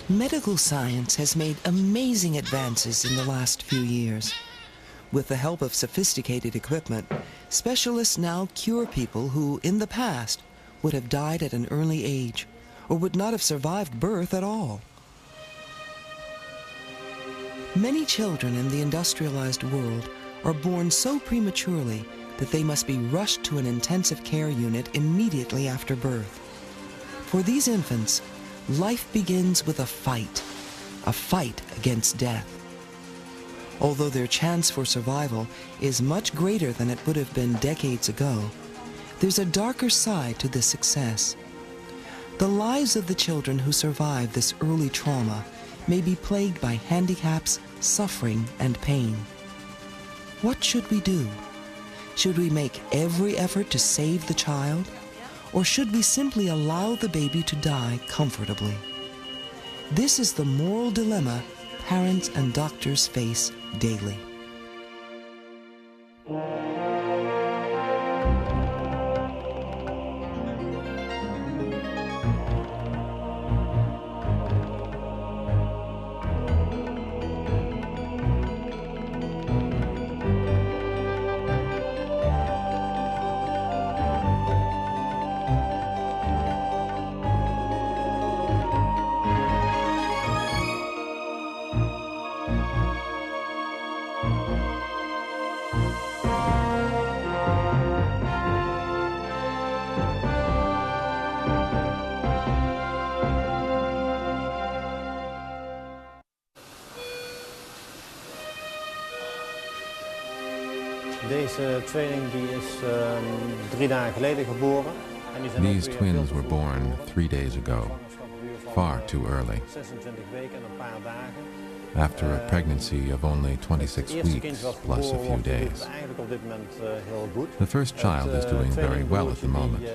Medical science has made amazing advances in the last few years. With the help of sophisticated equipment, specialists now cure people who, in the past, would have died at an early age or would not have survived birth at all. Many children in the industrialized world are born so prematurely that they must be rushed to an intensive care unit immediately after birth. For these infants, life begins with a fight against death. Although their chance for survival is much greater than it would have been decades ago, there's a darker side to this success. The lives of the children who survive this early trauma may be plagued by handicaps, suffering, and pain. What should we do? Should we make every effort to save the child? Or should we simply allow the baby to die comfortably? This is the moral dilemma parents and doctors face daily. Deze tweeling die is 3 dagen geleden geboren. These twins were born 3 days ago, far too early. 26 weken en een paar dagen. After a pregnancy of only 26 weeks plus a few days. The first child is doing very well at the moment.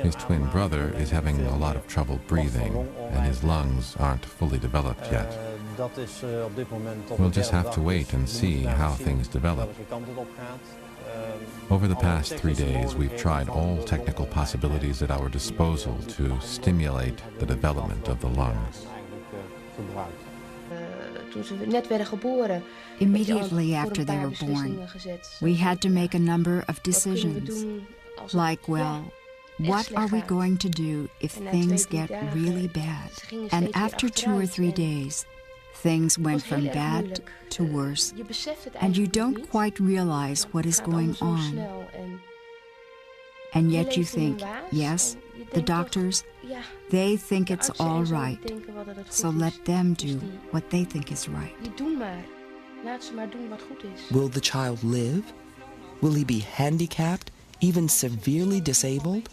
His twin brother is having a lot of trouble breathing, and his lungs aren't fully developed yet. We'll just have to wait and see how things develop. Over the past 3 days, we've tried all technical possibilities at our disposal to stimulate the development of the lungs. Immediately after they were born, we had to make a number of decisions, like, well, what are we going to do if things get really bad? And after 2 or 3 days, things went from bad to worse, and you don't quite realize what is going on. And yet you think, yes, the doctors, they think it's all right, so let them do what they think is right. Will the child live? Will he be handicapped, even severely disabled?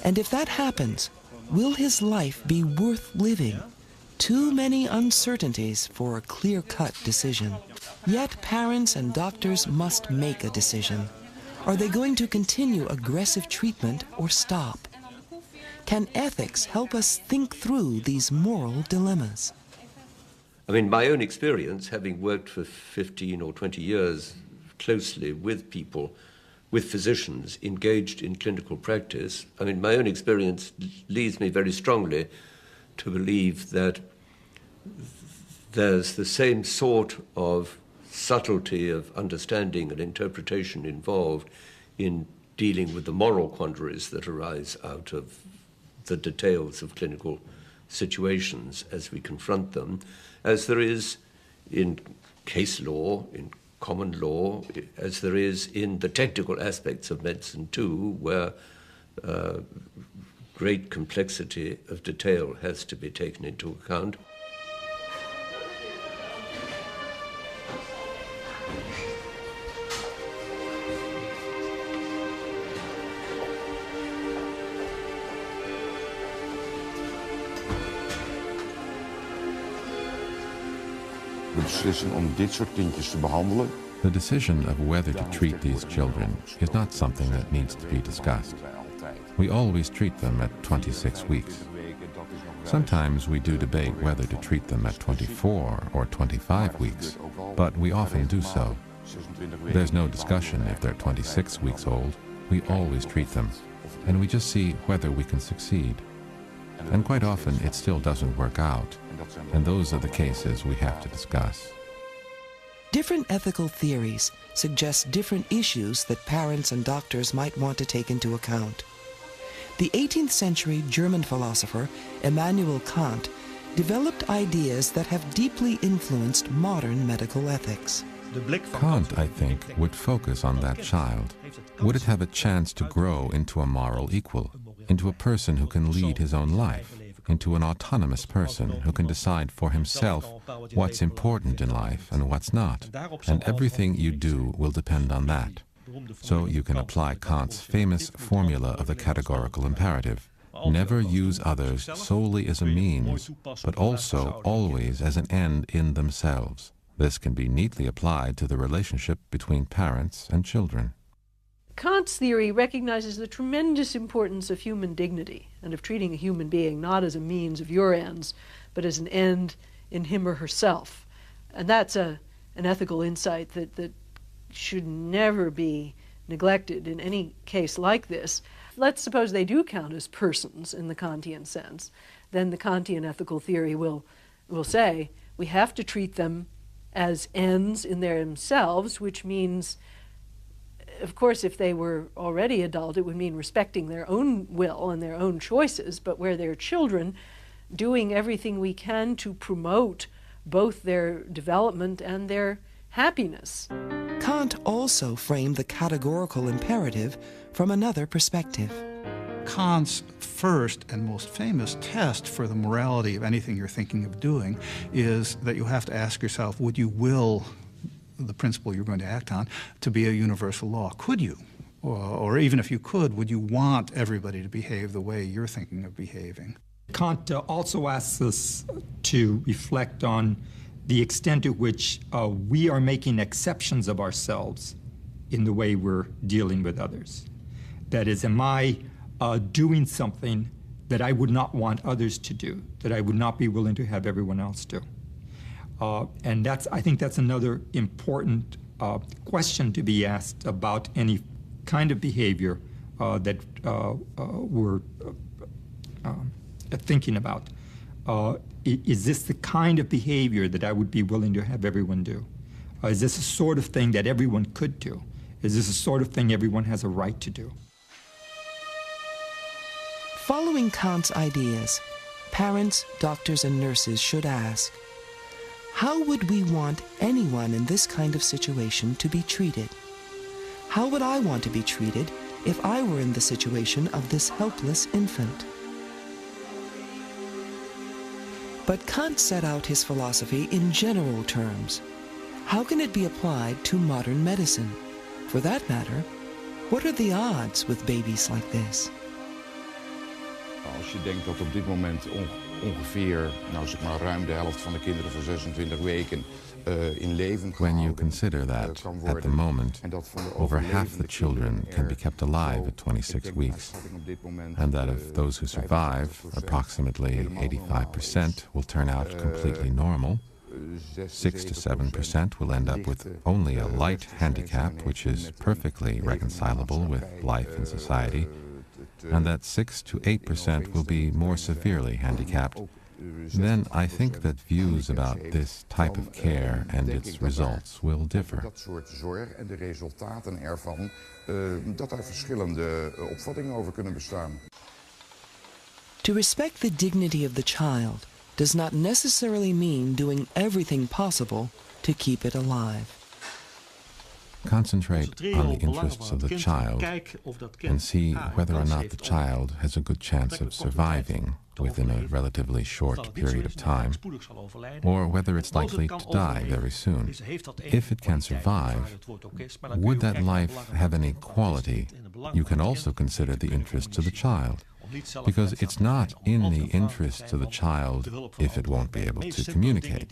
And if that happens, will his life be worth living? Too many uncertainties for a clear-cut decision. Yet parents and doctors must make a decision. Are they going to continue aggressive treatment or stop? Can ethics help us think through these moral dilemmas? I mean, my own experience, having worked for 15 or 20 years closely with people, with physicians engaged in clinical practice, I mean, my own experience leads me very strongly to believe that there's the same sort of subtlety of understanding and interpretation involved in dealing with the moral quandaries that arise out of the details of clinical situations as we confront them, as there is in case law, in common law, as there is in the technical aspects of medicine too, where great complexity of detail has to be taken into account. The decision of whether to treat these children is not something that needs to be discussed. We always treat them at 26 weeks. Sometimes we do debate whether to treat them at 24 or 25 weeks, but we often do so. There's no discussion if they're 26 weeks old. We always treat them, and we just see whether we can succeed. And quite often it still doesn't work out. And those are the cases we have to discuss. Different ethical theories suggest different issues that parents and doctors might want to take into account. The 18th century German philosopher Immanuel Kant developed ideas that have deeply influenced modern medical ethics. Kant, I think, would focus on that child. Would it have a chance to grow into a moral equal, into a person who can lead his own life, into an autonomous person who can decide for himself what's important in life and what's not, and everything you do will depend on that. So you can apply Kant's famous formula of the categorical imperative. Never use others solely as a means, but also always as an end in themselves. This can be neatly applied to the relationship between parents and children. Kant's theory recognizes the tremendous importance of human dignity and of treating a human being not as a means of your ends, but as an end in him or herself. And that's an ethical insight that should never be neglected in any case like this. Let's suppose they do count as persons in the Kantian sense. Then the Kantian ethical theory will say we have to treat them as ends in themselves, which means, of course, if they were already adult, it would mean respecting their own will and their own choices, but where they're children, doing everything we can to promote both their development and their happiness. Kant also framed the categorical imperative from another perspective. Kant's first and most famous test for the morality of anything you're thinking of doing is that you have to ask yourself, would you will the principle you're going to act on to be a universal law? Could you? Or even if you could, would you want everybody to behave the way you're thinking of behaving? Kant also asks us to reflect on the extent to which we are making exceptions of ourselves in the way we're dealing with others. That is, am I doing something that I would not want others to do, that I would not be willing to have everyone else do? And I think that's another important question to be asked about any kind of behavior that we're thinking about. Is this the kind of behavior that I would be willing to have everyone do? Is this the sort of thing that everyone could do? Is this the sort of thing everyone has a right to do? Following Kant's ideas, parents, doctors, and nurses should ask, how would we want anyone in this kind of situation to be treated? How would I want to be treated if I were in the situation of this helpless infant? But Kant set out his philosophy in general terms. How can it be applied to modern medicine? For that matter, what are the odds with babies like this? Als je denkt dat op dit moment ongeveer, ruim de helft van de kinderen van 26 weken in leven When you consider that, at the moment, over half the children can be kept alive at 26 weeks, and that of those who survive, approximately 85% will turn out completely normal, 6 to 7% will end up with only a light handicap, which is perfectly reconcilable with life in society, and that 6 to 8% will be more severely handicapped, then I think that views about this type of care and its results will differ. Dat soort zorg en de resultaten ervan, dat daar verschillende opvattingen over kunnen bestaan. To respect the dignity of the child does not necessarily mean doing everything possible to keep it alive. Concentrate on the interests of the child and see whether or not the child has a good chance of surviving within a relatively short period of time, or whether it's likely to die very soon. If it can survive, would that life have any quality? You can also consider the interests of the child, because it's not in the interests of the child if it won't be able to communicate,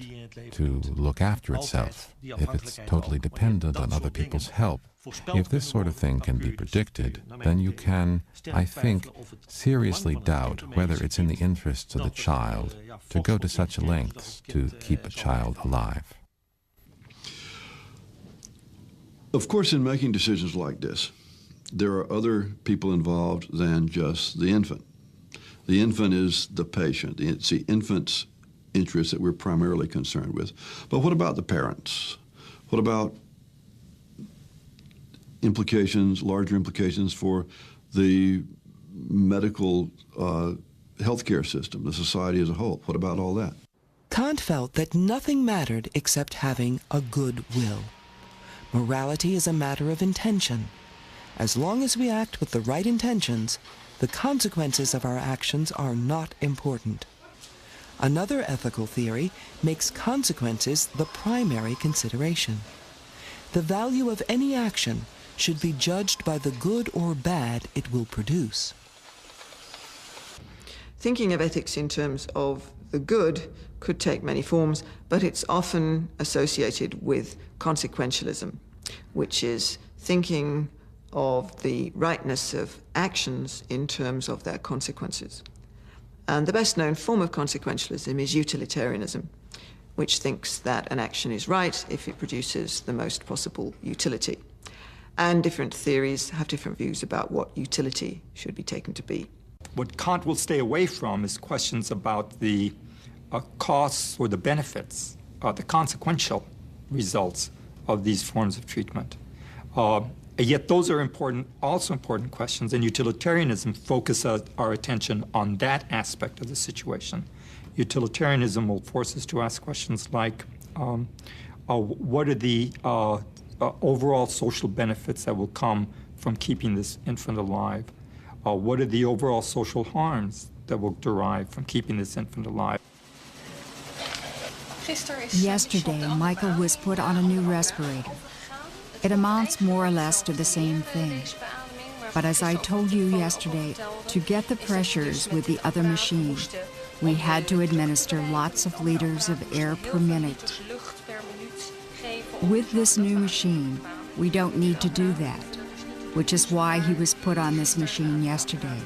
to look after itself, if it's totally dependent on other people's help. If this sort of thing can be predicted, then you can, I think, seriously doubt whether it's in the interests of the child to go to such lengths to keep a child alive. Of course, in making decisions like this, there are other people involved than just the infant. The infant is the patient. It's the infant's interest that we're primarily concerned with. But what about the parents? What about implications, larger implications for the medical healthcare system, the society as a whole? What about all that? Kant felt that nothing mattered except having a good will. Morality is a matter of intention. As long as we act with the right intentions, the consequences of our actions are not important. Another ethical theory makes consequences the primary consideration. The value of any action should be judged by the good or bad it will produce. Thinking of ethics in terms of the good could take many forms, but it's often associated with consequentialism, which is thinking of the rightness of actions in terms of their consequences. And the best known form of consequentialism is utilitarianism, which thinks that an action is right if it produces the most possible utility. And different theories have different views about what utility should be taken to be. What Kant will stay away from is questions about the costs or the benefits, the consequential results of these forms of treatment. Yet those are also important questions, and utilitarianism focuses our attention on that aspect of the situation. Utilitarianism will force us to ask questions like, what are the overall social benefits that will come from keeping this infant alive? What are the overall social harms that will derive from keeping this infant alive? Yesterday, Michael was put on a new respirator. It amounts more or less to the same thing. But as I told you yesterday, to get the pressures with the other machine, we had to administer lots of liters of air per minute. With this new machine, we don't need to do that, which is why he was put on this machine yesterday.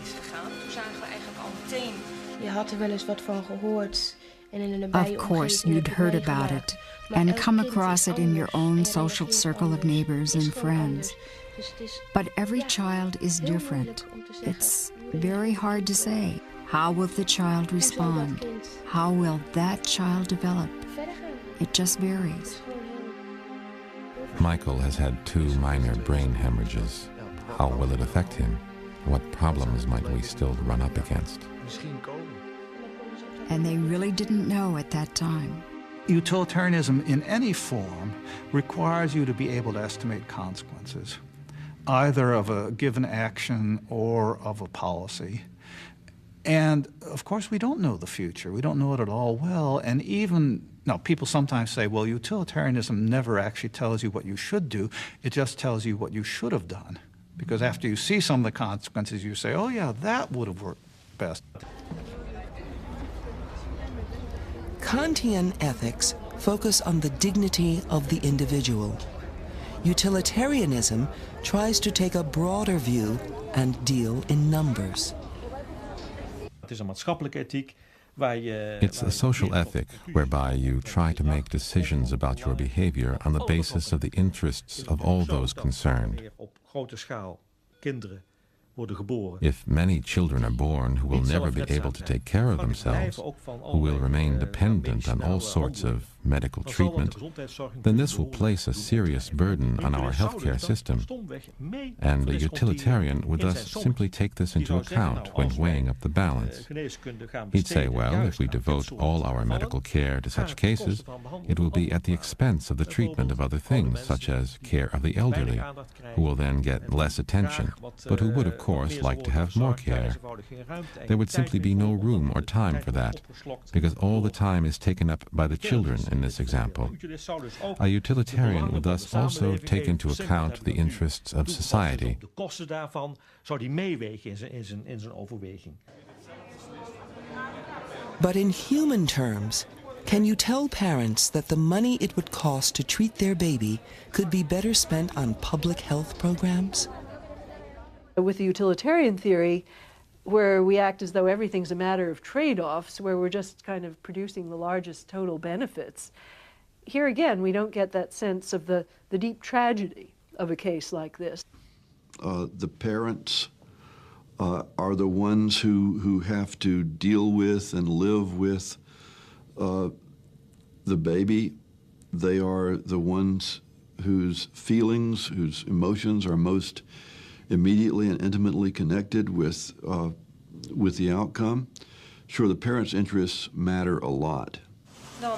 Of course, you'd heard about it and come across it in your own social circle of neighbors and friends. But every child is different. It's very hard to say. How will the child respond? How will that child develop? It just varies. Michael has had 2 minor brain hemorrhages. How will it affect him? What problems might we still run up against? And they really didn't know at that time. Utilitarianism in any form requires you to be able to estimate consequences, either of a given action or of a policy. And of course, we don't know the future. We don't know it at all well. And now, people sometimes say, well, utilitarianism never actually tells you what you should do. It just tells you what you should have done. Because after you see some of the consequences, you say, oh, yeah, that would have worked best. Kantian ethics focus on the dignity of the individual. Utilitarianism tries to take a broader view and deal in numbers. It's a social ethic whereby you try to make decisions about your behavior on the basis of the interests of all those concerned. If many children are born who will never be able to take care of themselves, who will remain dependent on all sorts of medical treatment, then this will place a serious burden on our healthcare system. And a utilitarian would thus simply take this into account when weighing up the balance. He'd say, well, if we devote all our medical care to such cases, it will be at the expense of the treatment of other things, such as care of the elderly, who will then get less attention, but who would, of course, like to have more care. There would simply be no room or time for that, because all the time is taken up by the children in this example. A utilitarian would thus also take into account the interests of society. But in human terms, can you tell parents that the money it would cost to treat their baby could be better spent on public health programs? With the utilitarian theory, where we act as though everything's a matter of trade-offs, where we're just kind of producing the largest total benefits, here again we don't get that sense of the deep tragedy of a case like this. The parents are the ones who have to deal with and live with the baby. They are the ones whose feelings, whose emotions are most immediately and intimately connected with the outcome. Sure, the parents' interests matter a lot. Well,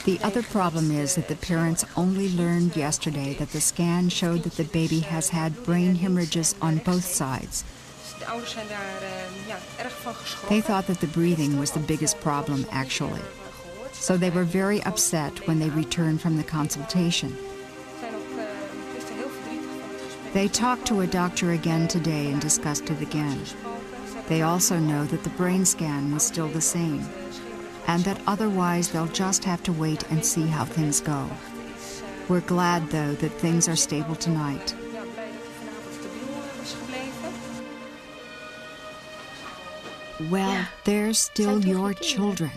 the other problem is that the parents only learned yesterday that the scan showed that the baby has had brain hemorrhages on both sides. They thought that the breathing was the biggest problem, actually. So they were very upset when they returned from the consultation. They talked to a doctor again today and discussed it again. They also know that the brain scan was still the same, and that otherwise they'll just have to wait and see how things go. We're glad, though, that things are stable tonight. Well, they're still your children,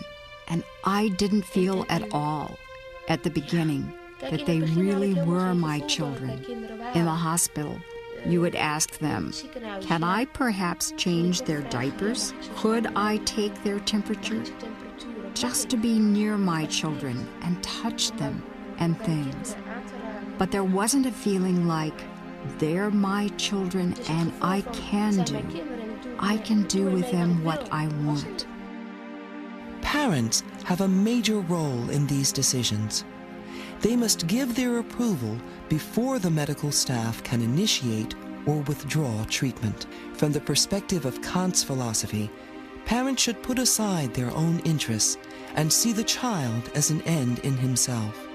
and I didn't feel at all, at the beginning, that they really were my children. In the hospital, you would ask them, can I perhaps change their diapers? Could I take their temperature? Just to be near my children and touch them and things. But there wasn't a feeling like, they're my children and I can do with them what I want. Parents have a major role in these decisions. They must give their approval before the medical staff can initiate or withdraw treatment. From the perspective of Kant's philosophy, parents should put aside their own interests and see the child as an end in himself.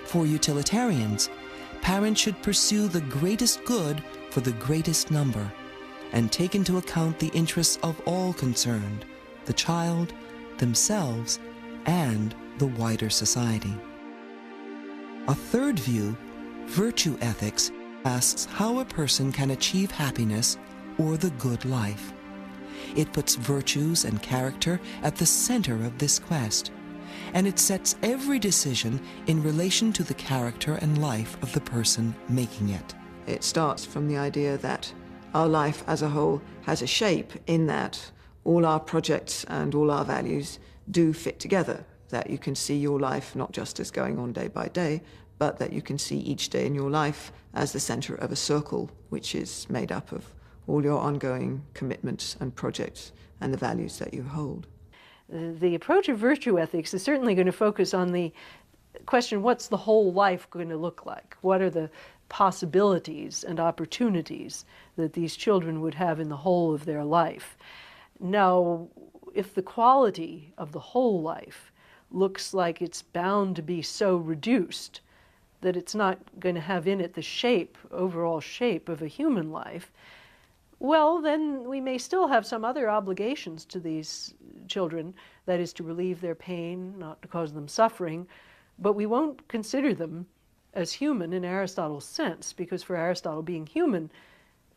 For utilitarians, parents should pursue the greatest good for the greatest number and take into account the interests of all concerned, the child, themselves, and the wider society. A third view, virtue ethics, asks how a person can achieve happiness or the good life. It puts virtues and character at the center of this quest, and it sets every decision in relation to the character and life of the person making it. It starts from the idea that our life as a whole has a shape in that all our projects and all our values do fit together, that you can see your life not just as going on day by day, but that you can see each day in your life as the center of a circle, which is made up of all your ongoing commitments and projects and the values that you hold. The approach of virtue ethics is certainly going to focus on the question, what's the whole life going to look like? What are the possibilities and opportunities that these children would have in the whole of their life? Now, if the quality of the whole life looks like it's bound to be so reduced that it's not going to have in it the shape, overall shape of a human life, well, then we may still have some other obligations to these children, that is to relieve their pain, not to cause them suffering, but we won't consider them as human in Aristotle's sense, because for Aristotle, being human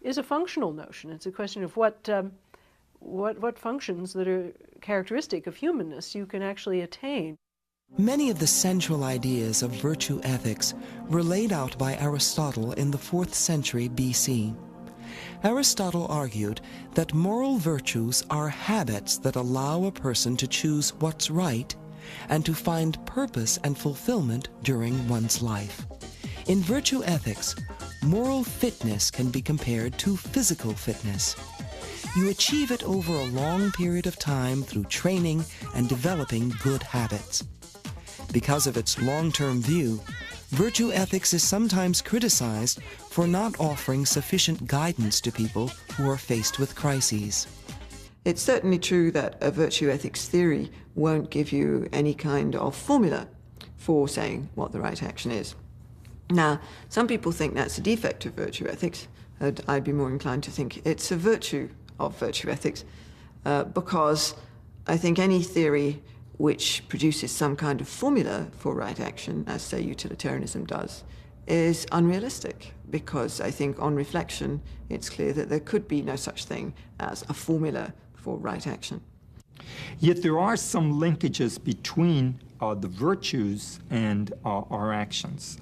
is a functional notion. It's a question of what functions that are characteristic of humanness you can actually attain. Many of the central ideas of virtue ethics were laid out by Aristotle in the 4th century BC. Aristotle argued that moral virtues are habits that allow a person to choose what's right and to find purpose and fulfillment during one's life. In virtue ethics, moral fitness can be compared to physical fitness. You achieve it over a long period of time through training and developing good habits. Because of its long-term view, virtue ethics is sometimes criticized for not offering sufficient guidance to people who are faced with crises. It's certainly true that a virtue ethics theory won't give you any kind of formula for saying what the right action is. Now, some people think that's a defect of virtue ethics, and I'd be more inclined to think it's a virtue of virtue ethics, because I think any theory which produces some kind of formula for right action, as, say, utilitarianism does, is unrealistic, because I think on reflection it's clear that there could be no such thing as a formula for right action. Yet there are some linkages between the virtues and our actions.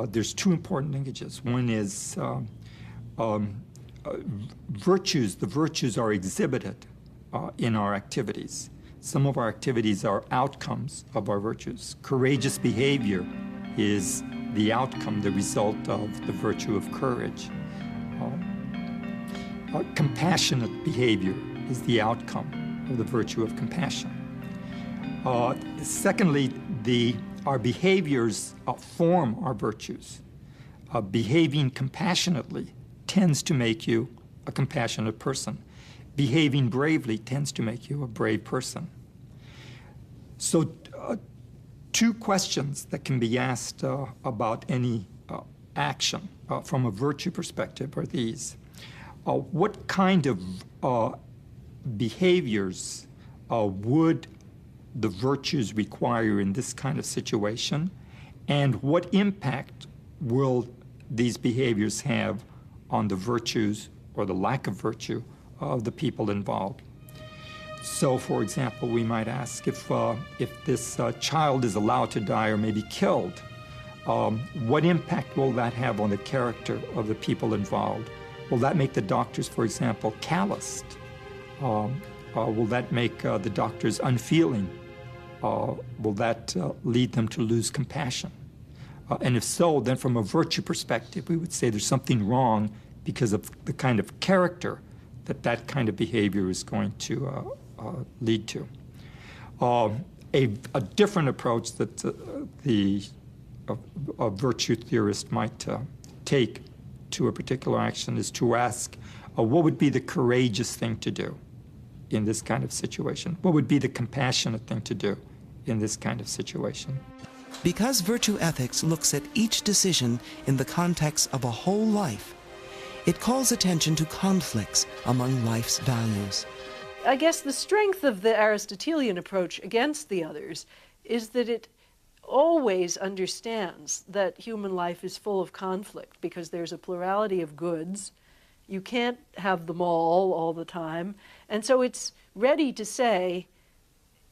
There's two important linkages. One is virtues, the virtues are exhibited in our activities. Some of our activities are outcomes of our virtues. Courageous behavior is the outcome, the result of the virtue of courage. Compassionate behavior is the outcome of the virtue of compassion. Secondly, our behaviors form our virtues. Behaving compassionately tends to make you a compassionate person. Behaving bravely tends to make you a brave person. So, two questions that can be asked about any action from a virtue perspective are these. What kind of behaviors would the virtues require in this kind of situation, and what impact will these behaviors have on the virtues or the lack of virtue of the people involved? So, for example, we might ask if this child is allowed to die or may be killed, what impact will that have on the character of the people involved? Will that make the doctors, for example, calloused? Will that make the doctors unfeeling? Will that lead them to lose compassion? And if so, then from a virtue perspective, we would say there's something wrong because of the kind of character that kind of behavior is going to lead to. A different approach that a virtue theorist might take to a particular action is to ask, what would be the courageous thing to do in this kind of situation? What would be the compassionate thing to do in this kind of situation? Because virtue ethics looks at each decision in the context of a whole life, it calls attention to conflicts among life's values. I guess the strength of the Aristotelian approach against the others is that it always understands that human life is full of conflict because there's a plurality of goods. You can't have them all the time. And so it's ready to say,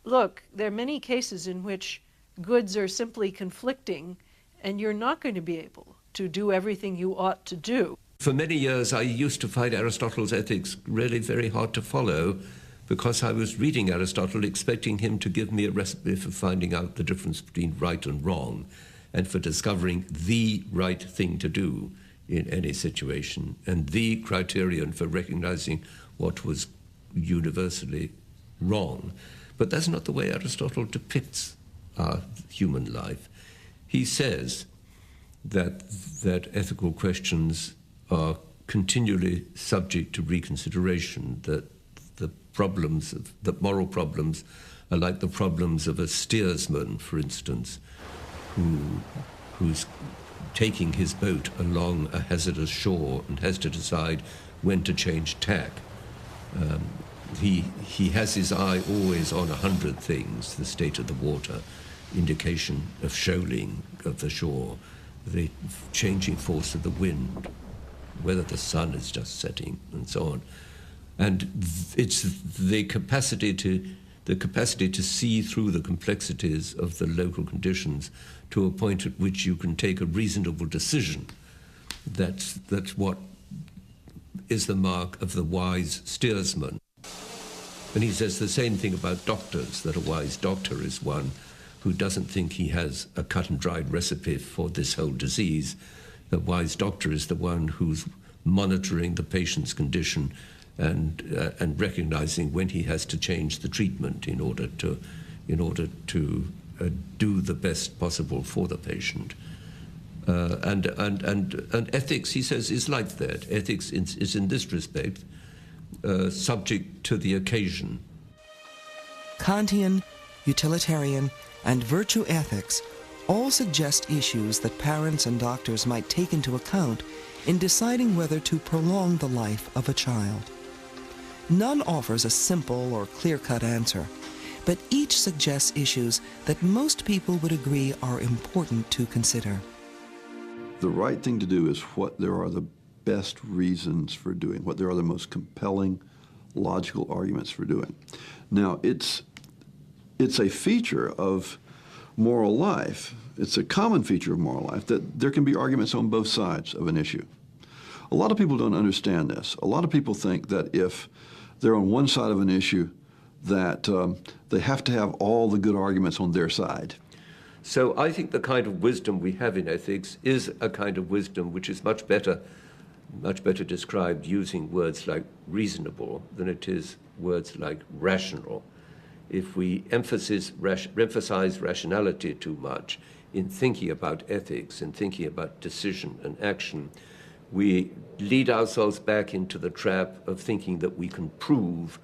look, there are many cases in which goods are simply conflicting and you're not going to be able to do everything you ought to do. For many years, I used to find Aristotle's ethics really very hard to follow because I was reading Aristotle expecting him to give me a recipe for finding out the difference between right and wrong and for discovering the right thing to do in any situation and the criterion for recognizing what was universally wrong. But that's not the way Aristotle depicts our human life. He says that ethical questions are continually subject to reconsideration, that moral problems are like the problems of a steersman, for instance, who's taking his boat along a hazardous shore and has to decide when to change tack. He has his eye always on 100 things: the state of the water, indication of shoaling of the shore, the changing force of the wind, whether the sun is just setting, and so on. And it's the capacity to see through the complexities of the local conditions to a point at which you can take a reasonable decision. That's what is the mark of the wise steersman. And he says the same thing about doctors, that a wise doctor is one who doesn't think he has a cut and dried recipe for this whole disease. The wise doctor is the one who's monitoring the patient's condition and recognizing when he has to change the treatment in order to do the best possible for the patient. And ethics, he says, is like that. Ethics is in this respect subject to the occasion. Kantian, utilitarian, and virtue ethics all suggest issues that parents and doctors might take into account in deciding whether to prolong the life of a child. None offers a simple or clear-cut answer, but each suggests issues that most people would agree are important to consider. The right thing to do is what there are the best reasons for doing, what there are the most compelling, logical arguments for doing. Now, it's a feature of moral life. It's a common feature of moral life that there can be arguments on both sides of an issue. A lot of people don't understand this. A lot of people think that if they're on one side of an issue, that they have to have all the good arguments on their side. So I think the kind of wisdom we have in ethics is a kind of wisdom which is much better described using words like reasonable than it is words like rational. If we emphasize rationality too much in thinking about ethics and thinking about decision and action, we lead ourselves back into the trap of thinking that we can prove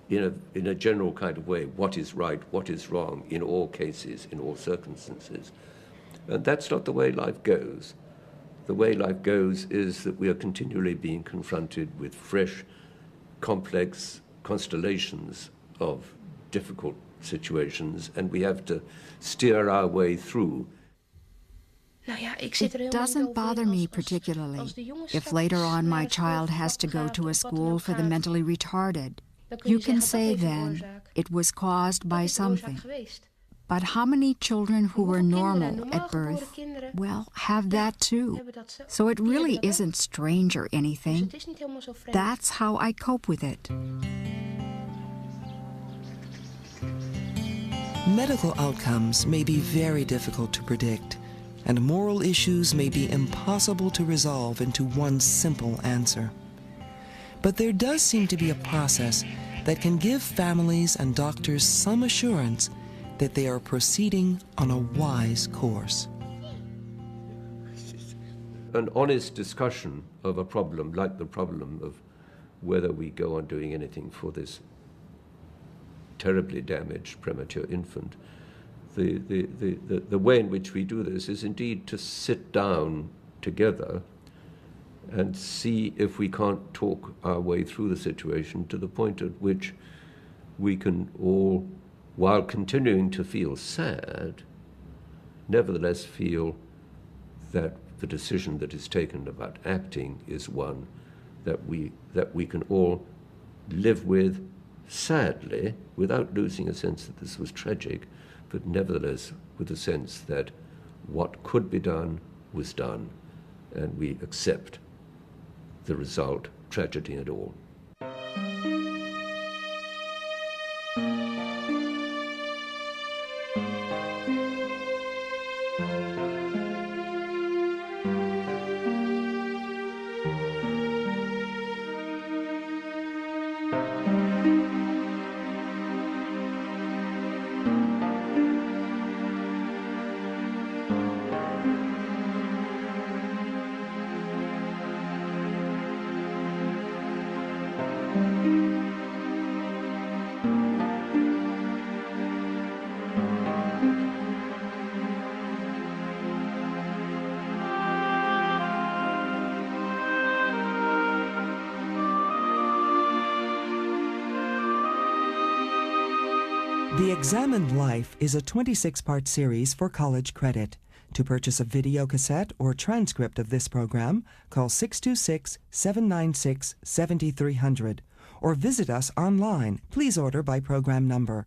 in a general kind of way what is right, what is wrong in all cases, in all circumstances. And that's not the way life goes. The way life goes is that we are continually being confronted with fresh, complex constellations of difficult situations, and we have to steer our way through. It doesn't bother me particularly if later on my child has to go to a school for the mentally retarded. You can say then it was caused by something. But how many children who were normal at birth, well, have that too. So it really isn't strange or anything. That's how I cope with it. Medical outcomes may be very difficult to predict, and moral issues may be impossible to resolve into one simple answer. But there does seem to be a process that can give families and doctors some assurance that they are proceeding on a wise course. An honest discussion of a problem like the problem of whether we go on doing anything for this terribly damaged premature infant, the way in which we do this is indeed to sit down together and see if we can't talk our way through the situation to the point at which we can all, while continuing to feel sad, nevertheless feel that the decision that is taken about acting is one that we can all live with sadly, without losing a sense that this was tragic, but nevertheless with a sense that what could be done was done, and we accept the result, tragedy and all. The Examined Life is a 26-part series for college credit. To purchase a video cassette or transcript of this program, call 626-796-7300 or visit us online. Please order by program number.